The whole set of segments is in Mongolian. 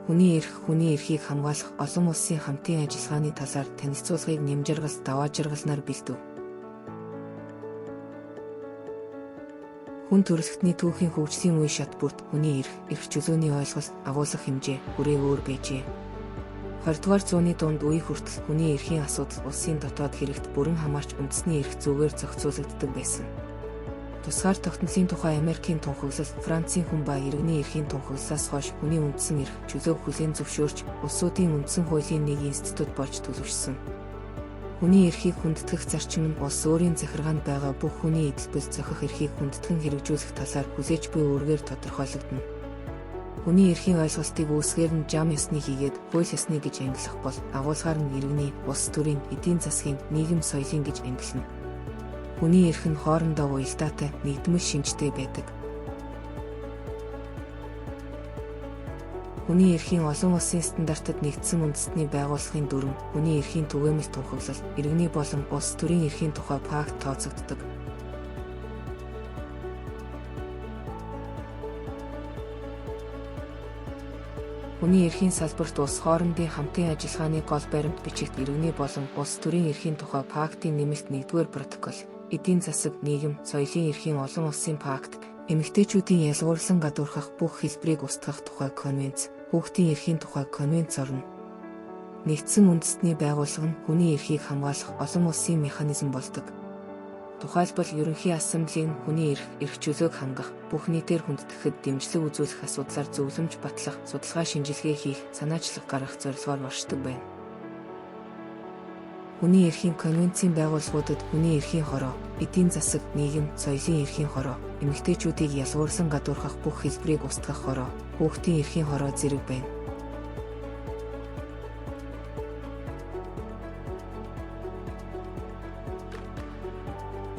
Хүний эрхийг хамгаалах олон улсын хамтын ажиллагааны талаар танилцуулгыг нэмжиргас даваажиргалнаар бэлдэв. Хүн төрөлхтний түүхийн хөгжлийн үе шат бүрт хүний эрх чөлөөний ойлголт агуулгах хэмжээ бүрээ өөр байжээ. 20-р зууны дунд үе хүртэл хүний эрхийн асуудал улсын дотоод хэрэгт бүрэн хамаарч үндэсний эрх зүгээр зохицуулагддаг байсан. Тусгаар тогтнолын тухай Америкийн тунхаглал, Францын хүн ба иргэний эрхийн тунхаглалаас хойш хүний үндсэн эрх чөлөөг хүлээн зөвшөөрч улсуудын үндсэн хуулийн нэг институт болж төлөвшсөн. Хүний эрхийг хүндэтгэх зарчим нь улс өөрийн захиргаанд байгаа бүх хүний эдэлбэл зохих эрхийг хүндэтгэн хэрэгжүүлэх талаар хүлээж буй үүргээр тодорхойлогдно. Хүний эрхийн ойлголтыг үүсгээр нь жам ёсны хийгээд хууль ёсны гэж ангилах бол агуулгаар нь иргэний, улс төрийн, эдийн засгийн, нийгэм соёлын гэж ангилна. Хүний эрх нь хоорондоо уялдаатай, нэгдмэл шинжтэй байдаг. Хүний эрхийн олон улсын стандартад нэгдсэн үндэстний байгууллагын дүрм, хүний эрхийн түгээмэл тунхаглал, иргэний болон улс төрийн эрхийн тухай пакт тооцогддог. Хүний эрхийн салбарт улс хоорондын хамтын ажиллагааны гол баримт бичигт иргэний болон улс төрийн эрхийн тухай пактын нэмэлт 1-р протокол, эдийн засаг, нийгэм, соёлын эрхийн олон улсын пакт, эмэгтэйчүүдийн ялгуурлан гадуурхах бүх хэлбэрийг устгах тухай конвенц, хүүхдийн эрхийн тухай конвенц орно. Нэгдсэн үндэстний байгууллага нь хүний эрхийг хамгаалах олон улсын механизм болдог. Тухайлбал Ерөнхий ассамблеийн хүний эрх чөлөөг хангах, бүх нийтээр хүндэтгэхэд дэмжлэг үзүүлэх асуудлаар зөвлөмж батлах, судалгаа шинжилгээ хийх, санаачлах гаргах зорилгоор оршдог байна. Хүний эрхийн конвенцийн байгууллагуудад хүний эрхийн хороо, эдийн засаг, нийгэм, соёлын эрхийн хороо, эмэгтэйчүүдийг ялгуурлан гадуурхах бүх хэлбэрийг устгах хороо, хүүхдийн эрхийн хороо зэрэг байна.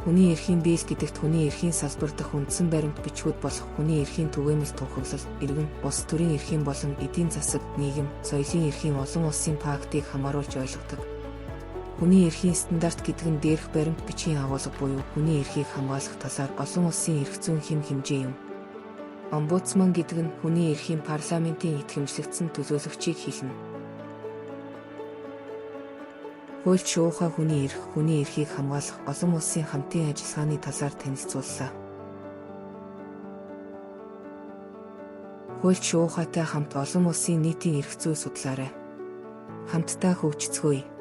Хүний эрхийн биелэл гэдэгт хүний эрхийн салбар дахь үндсэн баримт бичгүүд болох хүний эрхийн түгээмэл тунхаглал, иргэн, улс төрийн эрхийн болон эдийн засаг, нийгэм, соёлын эрхийн олон улсын пактыг хамааруулж ойлгодог. Хүний эрхийн стандарт гэдэг нь дээрх баримт бичгийн агуулга буюу хүний эрхийг хамгаалах талаар олон улсын эрх зүйн хэмжээ юм. Омбудсман гэдэг нь хүний эрхийн парламентийн итгэмжлэгдсэн төлөөлөгчийг хэлнэ. Хуульч шуухай хүний эрхийг хамгаалах олон улсын хамтын ажиллагааны талаар танилцууллаа. Хуульч шуухайтай хамт олон улсын нийтийн эрх зүй судлаарай. Хамтдаа хөгжицгөөе.